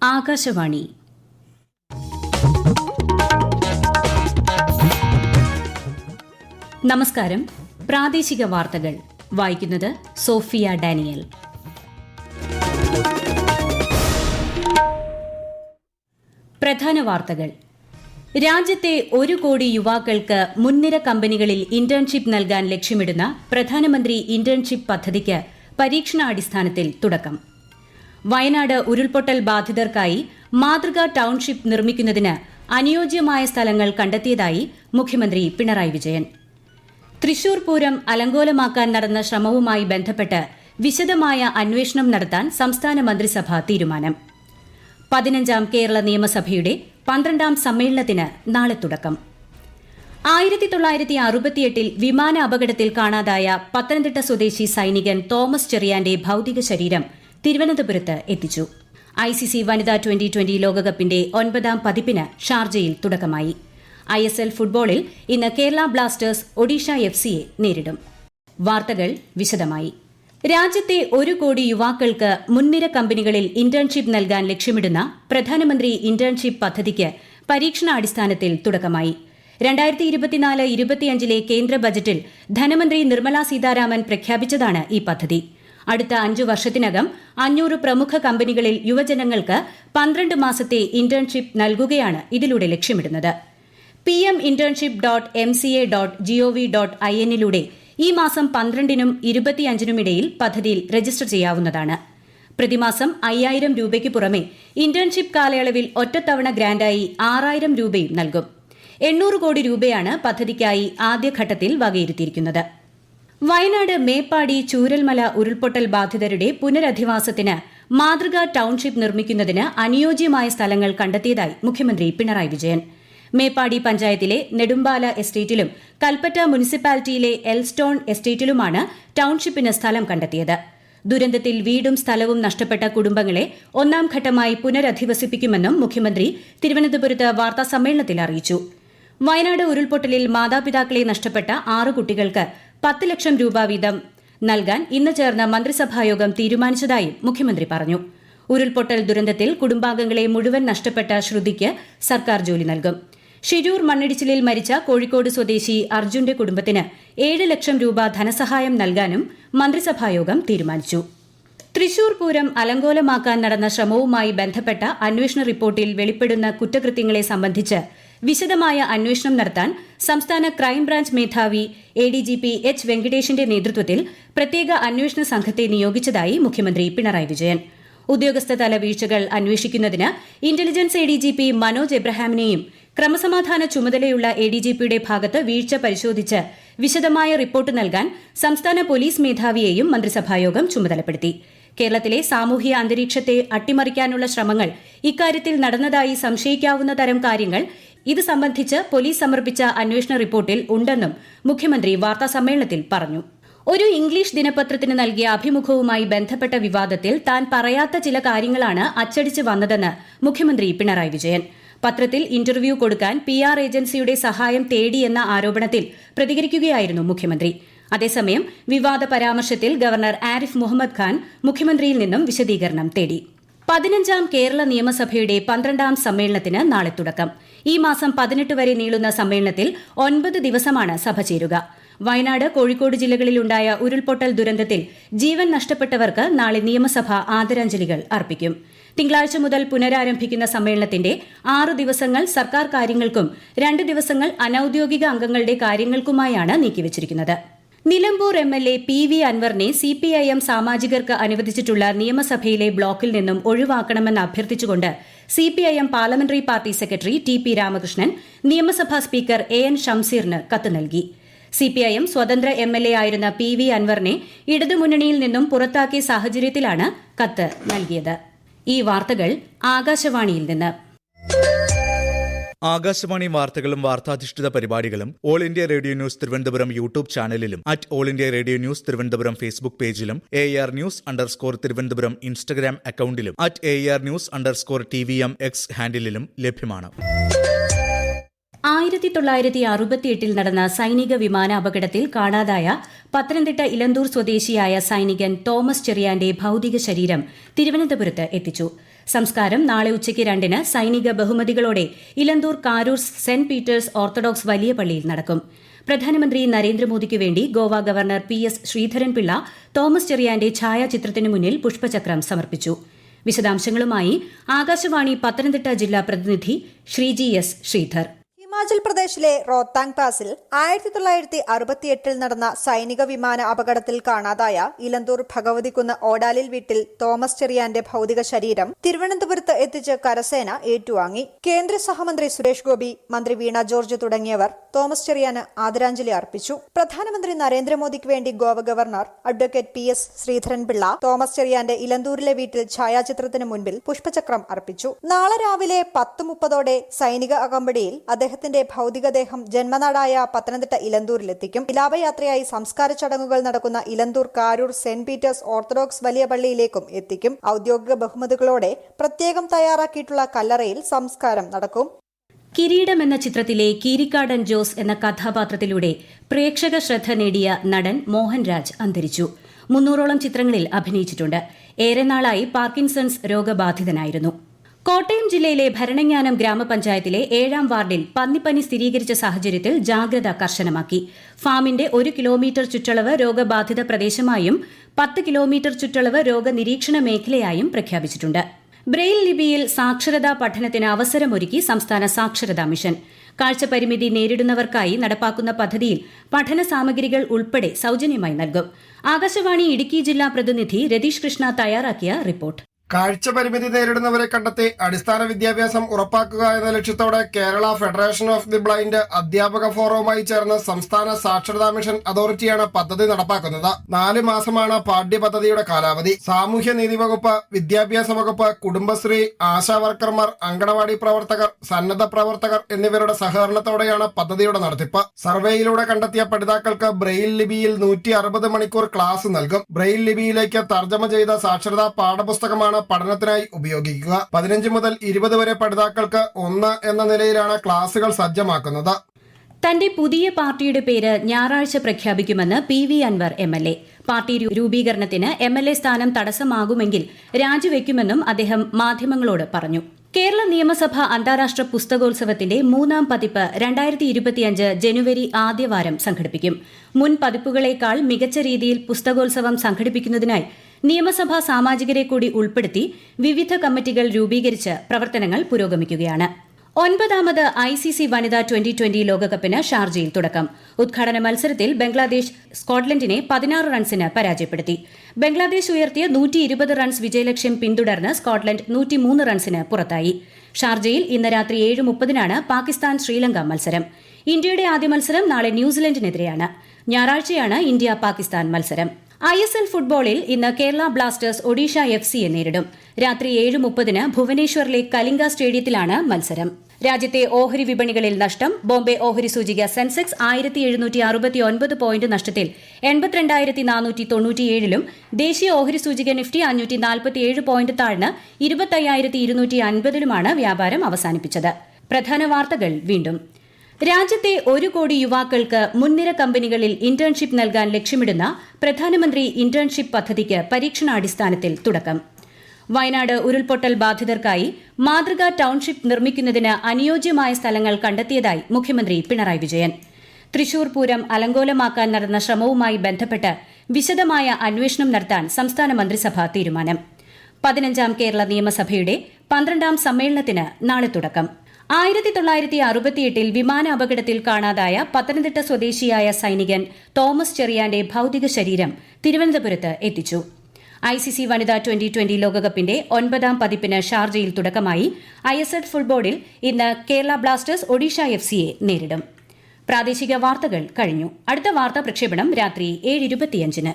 ആകാശവാണി. നമസ്കാരം. പ്രാദേശിക വാർത്തകൾ വായിക്കുന്നത് സോഫിയ ഡാനിയൽ. പ്രധാന വാർത്തകൾ. രാജ്യത്തെ 1 കോടി യുവാക്കൾക്ക് മുൻനിര കമ്പനികളിൽ ഇന്റേൺഷിപ്പ് നൽകാൻ ലക്ഷ്യമിടുന്ന പ്രധാനമന്ത്രി ഇന്റേൺഷിപ്പ് പദ്ധതിക്ക് പരീക്ഷണാടിസ്ഥാനത്തിൽ തുടക്കം. വയനാട് ഉരുൾപൊട്ടൽ ബാധിതർക്കായി മാതൃകാ ടൌൺഷിപ്പ് നിർമ്മിക്കുന്നതിന് അനുയോജ്യമായ സ്ഥലങ്ങൾ കണ്ടെത്തിയതായി മുഖ്യമന്ത്രി പിണറായി വിജയൻ. തൃശൂർ പൂരം അലങ്കോലമാക്കാൻ നടന്ന ശ്രമവുമായി ബന്ധപ്പെട്ട് വിശദമായ അന്വേഷണം നടത്താൻ സംസ്ഥാന മന്ത്രിസഭ തീരുമാനം. 15ാം കേരള നിയമസഭയുടെ 12ാം സമ്മേളനത്തിന് നാളെ തുടക്കം. 1968 വിമാന അപകടത്തിൽ കാണാതായ പത്തനംതിട്ട സ്വദേശി സൈനികൻ തോമസ് ചെറിയാന്റെ ഭൌതിക ശരീരം തിരുവനന്തപുരത്ത് എത്തിച്ചു. ICC വനിതാ 2020 ലോകകപ്പിന്റെ 9ാം പതിപ്പിന് ഷാർജയിൽ തുടക്കമായി. ISL ഫുട്ബോളിൽ ഇന്ന് കേരള ബ്ലാസ്റ്റേഴ്സ് ഒഡീഷ FCയെ നേരിടും. വാർത്തകൾ വിശദമായി. രാജ്യത്തെ 1 കോടി യുവാക്കൾക്ക് മുൻനിര കമ്പനികളിൽ ഇന്റേൺഷിപ്പ് നൽകാൻ ലക്ഷ്യമിടുന്ന പ്രധാനമന്ത്രി ഇന്റേൺഷിപ്പ് പദ്ധതിക്ക് പരീക്ഷണാടിസ്ഥാനത്തിൽ തുടക്കമായി. 2024-25 കേന്ദ്ര ബജറ്റിൽ ധനമന്ത്രി നിർമ്മലാ സീതാരാമൻ പ്രഖ്യാപിച്ചതാണ് ഈ പദ്ധതി. അടുത്ത 5 വർഷത്തിനകം 500 പ്രമുഖ കമ്പനികളിൽ യുവജനങ്ങൾക്ക് 12 മാസത്തെ ഇന്റേൺഷിപ്പ് നൽകുകയാണ് ഇതിലൂടെ ലക്ഷ്യമിടുന്നത്. pminternship.mca.gov.in ലൂടെ ഈ മാസം 12നും 25നും ഇടയിൽ പദ്ധതിയിൽ രജിസ്റ്റർ ചെയ്യാവുന്നതാണ്. പ്രതിമാസം 5000 രൂപയ്ക്ക് പുറമെ ഇന്റേൺഷിപ്പ് കാലയളവിൽ ഒറ്റത്തവണ ഗ്രാന്റായി 6000 രൂപയും നൽകും. 800 കോടി രൂപയാണ് പദ്ധതിക്കായി ആദ്യഘട്ടത്തിൽ വകയിരുത്തിയിരിക്കുന്നത്. വയനാട് മേപ്പാടി ചൂരൽമല ഉരുൾപൊട്ടൽ ബാധിതരുടെ പുനരധിവാസത്തിന് മാതൃകാ ടൌൺഷിപ്പ് നിർമ്മിക്കുന്നതിന് അനുയോജ്യമായ സ്ഥലങ്ങൾ കണ്ടെത്തിയതായി മുഖ്യമന്ത്രി പിണറായി വിജയൻ. മേപ്പാടി പഞ്ചായത്തിലെ നെടുമ്പാല എസ്റ്റേറ്റിലും കൽപ്പറ്റ മുനിസിപ്പാലിറ്റിയിലെ എൽസ്റ്റോൺ എസ്റ്റേറ്റിലുമാണ് ടൌൺഷിപ്പിന് സ്ഥലം കണ്ടെത്തിയത്. ദുരന്തത്തിൽ വീടും സ്ഥലവും നഷ്ടപ്പെട്ട കുടുംബങ്ങളെ 1ാം ഘട്ടമായി പുനരധിവസിപ്പിക്കുമെന്നും മുഖ്യമന്ത്രി തിരുവനന്തപുരത്ത് വാർത്താസമ്മേളനത്തിൽ അറിയിച്ചു. വയനാട് ഉരുൾപൊട്ടലിൽ മാതാപിതാക്കളെ നഷ്ടപ്പെട്ട 6 കുട്ടികൾക്ക് 10 ലക്ഷം രൂപ വീതം നൽകാൻ ഇന്ന് ചേർന്ന മന്ത്രിസഭായോഗം തീരുമാനിച്ചതായും മുഖ്യമന്ത്രി പറഞ്ഞു. ഉരുൾപൊട്ടൽ ദുരന്തത്തിൽ കുടുംബാംഗങ്ങളെ മുഴുവൻ നഷ്ടപ്പെട്ട ശ്രുതിക്ക് സർക്കാർ ജോലി നൽകും. ഷിരൂർ മണ്ണിടിച്ചിലിൽ മരിച്ച കോഴിക്കോട് സ്വദേശി അർജുന്റെ കുടുംബത്തിന് 7 ലക്ഷം രൂപ ധനസഹായം നൽകാനും മന്ത്രിസഭായോഗം തീരുമാനിച്ചു. തൃശൂർ പൂരം അലങ്കോലമാക്കാൻ നടന്ന ശ്രമവുമായി ബന്ധപ്പെട്ട അന്വേഷണ റിപ്പോർട്ടിൽ വെളിപ്പെടുന്ന കുറ്റകൃത്യങ്ങളെ സംബന്ധിച്ച് വിശദമായ അന്വേഷണം നടത്താൻ സംസ്ഥാന ക്രൈംബ്രാഞ്ച് മേധാവി ADGP H. വെങ്കടേഷിന്റെ നേതൃത്വത്തിൽ പ്രത്യേക അന്വേഷണ സംഘത്തെ നിയോഗിച്ചതായി മുഖ്യമന്ത്രി പിണറായി വിജയൻ. ഉദ്യോഗസ്ഥതല വീഴ്ചകൾ അന്വേഷിക്കുന്നതിന് ഇന്റലിജൻസ് ADGP മനോജ് എബ്രഹാമിനെയും ക്രമസമാധാന ചുമതലയുള്ള ADGPയുടെ ഭാഗത്ത് വീഴ്ച പരിശോധിച്ച് വിശദമായ റിപ്പോർട്ട് നൽകാൻ സംസ്ഥാന പോലീസ് മേധാവിയെയും മന്ത്രിസഭായോഗം ചുമതലപ്പെടുത്തി. കേരളത്തിലെ സാമൂഹ്യ അന്തരീക്ഷത്തെ അട്ടിമറിക്കാനുള്ള ശ്രമങ്ങൾ ഇക്കാര്യത്തിൽ നടന്നതായി സംശയിക്കാവുന്ന തരം കാര്യങ്ങൾ ഇത് സംബന്ധിച്ച് പോലീസ് സമർപ്പിച്ച അന്വേഷണ റിപ്പോർട്ടിൽ ഉണ്ടെന്നും മുഖ്യമന്ത്രി വാർത്താസമ്മേളനത്തിൽ പറഞ്ഞു. ഒരു ഇംഗ്ലീഷ് ദിനപത്രത്തിന് നൽകിയ അഭിമുഖവുമായി ബന്ധപ്പെട്ട വിവാദത്തിൽ താൻ പറയാത്ത ചില കാര്യങ്ങളാണ് അച്ചടിച്ച് വന്നതെന്ന് മുഖ്യമന്ത്രി പിണറായി വിജയൻ. പത്രത്തിൽ ഇന്റർവ്യൂ കൊടുക്കാൻ PR ഏജൻസിയുടെ സഹായം തേടിയെന്ന ആരോപണത്തിൽ പ്രതികരിക്കുകയായിരുന്നു മുഖ്യമന്ത്രി. അതേസമയം വിവാദ പരാമർശത്തിൽ ഗവർണർ ആരിഫ് മുഹമ്മദ് ഖാൻ മുഖ്യമന്ത്രിയിൽ നിന്നും വിശദീകരണം തേടി. 15ാം കേരള നിയമസഭയുടെ 12ാം സമ്മേളനത്തിന് നാളെ തുടക്കം. ഈ മാസം 18 വരെ നീളുന്ന സമ്മേളനത്തിൽ 9 ദിവസമാണ് സഭ ചേരുക. വയനാട്, കോഴിക്കോട് ജില്ലകളിലുണ്ടായ ഉരുൾപൊട്ടൽ ദുരന്തത്തിൽ ജീവൻ നഷ്ടപ്പെട്ടവർക്ക് നാളെ നിയമസഭ ആദരാഞ്ജലികൾ അർപ്പിക്കും. തിങ്കളാഴ്ച മുതൽ പുനരാരംഭിക്കുന്ന സമ്മേളനത്തിന്റെ 6 ദിവസങ്ങൾ സർക്കാർ കാര്യങ്ങൾക്കും 2 ദിവസങ്ങൾ അനൌദ്യോഗിക അംഗങ്ങളുടെ കാര്യങ്ങൾക്കുമായാണ് നീക്കിവച്ചിരിക്കുന്നത്. നിലമ്പൂർ MLA PV അൻവറിനെ CPIM സാമാജികർക്ക് അനുവദിച്ചിട്ടുള്ള നിയമസഭയിലെ ബ്ലോക്കിൽ നിന്നും ഒഴിവാക്കണമെന്ന് അഭ്യർത്ഥിച്ചുകൊണ്ട് CPIM parliamentary party secretary TP Ramakrishnan നിയമസഭാ സ്പീക്കർ AN ഷംസീറിന് കത്ത് നൽകി. CPIM സ്വതന്ത്ര MLA ആയിരുന്ന PV അൻവറിനെ ഇടതുമുന്നണിയിൽ നിന്നും പുറത്താക്കിയ സാഹചര്യത്തിലാണ് കത്ത് നൽകിയത്. ഈ വാർത്തകൾ ആകാശവാണിയിൽ നിന്ന്. ആകാശവാണി വാർത്തകളും വാർത്താധിഷ്ഠിത പരിപാടികളും all India radio news Thiruvananthapuram YouTube ചാനലിലും @all India radio news Thiruvananthapuram Facebook പേജിലും AR News_ തിരുവനന്തപുരം ഇൻസ്റ്റഗ്രാം അക്കൌണ്ടിലും @AR News_TVM X ഹാൻഡിലും ലഭ്യമാണ്. 1968 നടന്ന സൈനിക വിമാന അപകടത്തിൽ കാണാതായ പത്തനംതിട്ട ഇലന്തൂർ സ്വദേശിയായ സൈനികൻ തോമസ് ചെറിയാന്റെ ഭൌതിക ശരീരം തിരുവനന്തപുരത്ത് എത്തിച്ചു. സംസ്കാരം നാളെ ഉച്ചയ്ക്ക് 2-ന് സൈനിക ബഹുമതികളോടെ Elanthoor Karoor saint Peter's orthodox വലിയ പള്ളിയിൽ നടക്കും. പ്രധാനമന്ത്രി നരേന്ദ്രമോദിക്ക് വേണ്ടി ഗോവ ഗവർണർ PS ശ്രീധരൻപിള്ള തോമസ് ചെറിയാന്റെ ഛായാചിത്രത്തിനു മുന്നിൽ പുഷ്പചക്രം സമർപ്പിച്ചു. വിശദാംശങ്ങളുമായി ആകാശവാണി പത്തനംതിട്ട ജില്ലാ പ്രതിനിധി ശ്രീജി S. ശ്രീധർ. ഹിമാചൽ പ്രദേശിലെ റോത്താങ് പാസിൽ 1968 നടന്ന സൈനിക വിമാന അപകടത്തിൽ കാണാതായ ഇലന്തൂർ ഭഗവതിക്കുന്ന് ഓടാലിൽ വീട്ടിൽ തോമസ് ചെറിയാന്റെ ഭൌതിക ശരീരം തിരുവനന്തപുരത്ത് എത്തിച്ച് കരസേന ഏറ്റുവാങ്ങി. കേന്ദ്ര സഹമന്ത്രി സുരേഷ് ഗോപി, മന്ത്രി വീണ ജോർജ് തുടങ്ങിയവർ തോമസ് ചെറിയാന് ആദരാഞ്ജലി അർപ്പിച്ചു. പ്രധാനമന്ത്രി നരേന്ദ്രമോദിക്ക് വേണ്ടി Goa governor advocate PS Sreedharan Pillai Thomas ചെറിയാന്റെ ഇലന്തൂരിലെ വീട്ടിൽ ഛായാചിത്രത്തിന് മുൻപിൽ പുഷ്പചക്രം അർപ്പിച്ചു. നാളെ രാവിലെ 10:30 സൈനിക അകമ്പടിയിൽ അദ്ദേഹത്തിന്റെ ഭൌതികദേഹം ജന്മനാടായ പത്തനംതിട്ട ഇലന്തൂരിലെത്തിക്കും. വിലാപയാത്രയായി സംസ്കാര ചടങ്ങുകൾ നടക്കുന്ന Elanthoor Karoor saint Peter's orthodox വലിയ പള്ളിയിലേക്കും എത്തിക്കും. ഔദ്യോഗിക ബഹുമതികളോടെ പ്രത്യേകം തയ്യാറാക്കിയിട്ടുള്ള കല്ലറയിൽ സംസ്കാരം നടക്കും. കിരീടം എന്ന ചിത്രത്തിലെ കീരിക്കാടൻ ജോസ് എന്ന കഥാപാത്രത്തിലൂടെ പ്രേക്ഷക ശ്രദ്ധ നേടിയ നടൻ മോഹൻരാജ് അന്തരിച്ചു. 300ഓളം ചിത്രങ്ങളിൽ അഭിനയിച്ചിട്ടുണ്ട്. ഏറെ നാളായി പാർക്കിൻസൺസ് രോഗബാധിതനായിരുന്നു. കോട്ടയം ജില്ലയിലെ ഭരണങ്ങാനം ഗ്രാമപഞ്ചായത്തിലെ 7-ാം വാർഡിൽ പന്നിപ്പനി സ്ഥിരീകരിച്ച സാഹചര്യത്തിൽ ജാഗ്രത കർശനമാക്കി. ഫാമിന്റെ 1 കിലോമീറ്റർ ചുറ്റളവ് രോഗബാധിത പ്രദേശമായും 10 കിലോമീറ്റർ ചുറ്റളവ് രോഗനിരീക്ഷണ മേഖലയായും പ്രഖ്യാപിച്ചിട്ടുണ്ട്. ബ്രെയിൽ ലിപിയിൽ സാക്ഷരതാ പഠനത്തിന് അവസരമൊരുക്കി സംസ്ഥാന സാക്ഷരതാ മിഷൻ. കാഴ്ചപരിമിതി നേരിടുന്നവർക്കായി നടപ്പാക്കുന്ന പദ്ധതിയിൽ പഠന സാമഗ്രികൾ ഉൾപ്പെടെ സൌജന്യമായി നൽകും. ആകാശവാണി ഇടുക്കി ജില്ലാ പ്രതിനിധി രതീഷ് കൃഷ്ണ തയ്യാറാക്കിയ റിപ്പോർട്ട്. കാഴ്ചപരിമിതി നേരിടുന്നവരെ കണ്ടെത്തി അടിസ്ഥാന വിദ്യാഭ്യാസം ഉറപ്പാക്കുക എന്ന ലക്ഷ്യത്തോടെ Kerala federation of the blind അധ്യാപക ഫോറവുമായി ചേർന്ന് സംസ്ഥാന സാക്ഷരതാ മിഷൻ അതോറിറ്റിയാണ് പദ്ധതി നടപ്പാക്കുന്നത്. 4 മാസമാണ് പാഠ്യപദ്ധതിയുടെ കാലാവധി. സാമൂഹ്യനീതി വകുപ്പ്, വിദ്യാഭ്യാസ വകുപ്പ്, കുടുംബശ്രീ, ആശാ വർക്കർമാർ, അങ്കണവാടി പ്രവർത്തകർ, സന്നദ്ധ പ്രവർത്തകർ എന്നിവരുടെ സഹകരണത്തോടെയാണ് പദ്ധതിയുടെ നടത്തിപ്പ്. സർവേയിലൂടെ കണ്ടെത്തിയ പഠിതാക്കൾക്ക് ബ്രെയിൽ ലിപിയിൽ 160 മണിക്കൂർ ക്ലാസ് നൽകും. ബ്രെയിൽ ലിപിയിലേക്ക് തർജ്ജമ ചെയ്ത സാക്ഷരതാ പാഠപുസ്തകമാണ് പഠനത്തിനായി ഉപയോഗിക്കുക. 15 മുതൽ 20 വരെ പഠിതാക്കൾക്ക് 1 എന്ന നിലയിലാണ് ക്ലാസുകൾ സജ്ജമാക്കുന്നത്. തന്റെ പുതിയ പാർട്ടിയുടെ പേര് ഞായറാഴ്ച പ്രഖ്യാപിക്കുമെന്ന് PV അൻവർ MLA. പാർട്ടി രൂപീകരണത്തിന് MLA സ്ഥാനം തടസ്സമാകുമെങ്കിൽ രാജിവെക്കുമെന്നും അദ്ദേഹം മാധ്യമങ്ങളോട് പറഞ്ഞു. കേരള നിയമസഭ അന്താരാഷ്ട്ര പുസ്തകോത്സവത്തിന്റെ 3-ാം പതിപ്പ് 2025 ജനുവരി ആദ്യവാരം സംഘടിപ്പിക്കും. മുൻ പതിപ്പുകളേക്കാൾ മികച്ച രീതിയിൽ പുസ്തകോത്സവം സംഘടിപ്പിക്കുന്നതിനായി നിയമസഭാ സാമാജികരെ കൂടി ഉൾപ്പെടുത്തി വിവിധ കമ്മിറ്റികൾ രൂപീകരിച്ച് പ്രവർത്തനങ്ങൾ പുരോഗമിക്കുകയാണ്. 9ാമത് ICC വനിതാ 2020 ലോകകപ്പിന് ഷാർജയിൽ തുടക്കം. ഉദ്ഘാടന മത്സരത്തിൽ ബംഗ്ലാദേശ് സ്കോട്ട്ലൻഡിനെ 16 റൺസിന് പരാജയപ്പെടുത്തി. ബംഗ്ലാദേശ് ഉയർത്തിയ 120 റൺസ് വിജയലക്ഷ്യം പിന്തുടർന്ന് സ്കോട്ട്ലൻഡ് 103 റൺസിന് പുറത്തായി. ഷാർജയിൽ ഇന്ന് രാത്രി 7:30 പാകിസ്ഥാൻ ശ്രീലങ്ക മത്സരം. ഇന്ത്യയുടെ ആദ്യ മത്സരം നാളെ ന്യൂസിലൻഡിനെതിരെയാണ്. ഞായറാഴ്ചയാണ് ഇന്ത്യ പാകിസ്ഥാൻ മത്സരം. ISL ഫുട്ബോളിൽ ഇന്ന് കേരള ബ്ലാസ്റ്റേഴ്സ് ഒഡീഷ FCയെ നേരിടും. രാത്രി 7:30 ഭുവനേശ്വറിലെ കലിംഗ സ്റ്റേഡിയത്തിലാണ് മത്സരം. രാജ്യത്തെ ഓഹരി വിപണികളിൽ നഷ്ടം. ബോംബെ ഓഹരി സൂചിക സെൻസെക്സ് 1769 പോയിന്റ് നഷ്ടത്തിൽ 82,497-ലും ദേശീയ ഓഹരി സൂചിക നിഫ്റ്റി 547 പോയിന്റ് താഴ്ന്ന് 25,250-ലുമാണ് വ്യാപാരം അവസാനിപ്പിച്ചത്. പ്രധാന വാർത്തകൾ വീണ്ടും. രാജ്യത്തെ 1 കോടി യുവാക്കൾക്ക് മുൻനിര കമ്പനികളിൽ ഇന്റേൺഷിപ്പ് നൽകാൻ ലക്ഷ്യമിടുന്ന പ്രധാനമന്ത്രി ഇന്റേൺഷിപ്പ് പദ്ധതിക്ക് പരീക്ഷണാടിസ്ഥാനത്തിൽ തുടക്കം. വയനാട് ഉരുൾപൊട്ടൽ ബാധിതർക്കായി മാതൃകാ ടൌൺഷിപ്പ് നിർമ്മിക്കുന്നതിന് അനുയോജ്യമായ സ്ഥലങ്ങൾ കണ്ടെത്തിയതായി മുഖ്യമന്ത്രി പിണറായി വിജയൻ. തൃശൂർ പൂരം അലങ്കോലമാക്കാൻ നടന്ന ശ്രമവുമായി ബന്ധപ്പെട്ട് വിശദമായ അന്വേഷണം നടത്താൻ സംസ്ഥാന മന്ത്രിസഭാ തീരുമാനം. 15ാം കേരള നിയമസഭയുടെ 12ാം സമ്മേളനത്തിന് നാളെ തുടക്കം. 1968 വിമാന അപകടത്തിൽ കാണാതായ പത്തനംതിട്ട സ്വദേശിയായ സൈനികൻ തോമസ് ചെറിയാന്റെ ഭൌതിക ശരീരം തിരുവനന്തപുരത്ത് എത്തിച്ചു. ICC വനിതാ 2020 ലോകകപ്പിന്റെ 9ാം പതിപ്പിന് ഷാർജയിൽ തുടക്കമായി. ISL ഫുട്ബോളിൽ ഇന്ന് കേരള ബ്ലാസ്റ്റേഴ്സ് ഒഡീഷ FCയെ നേരിടും. പ്രാദേശിക വാർത്തകൾ കഴിഞ്ഞു. അടുത്ത വാർത്താ പ്രക്ഷേപണം രാത്രി 7:25-ന്.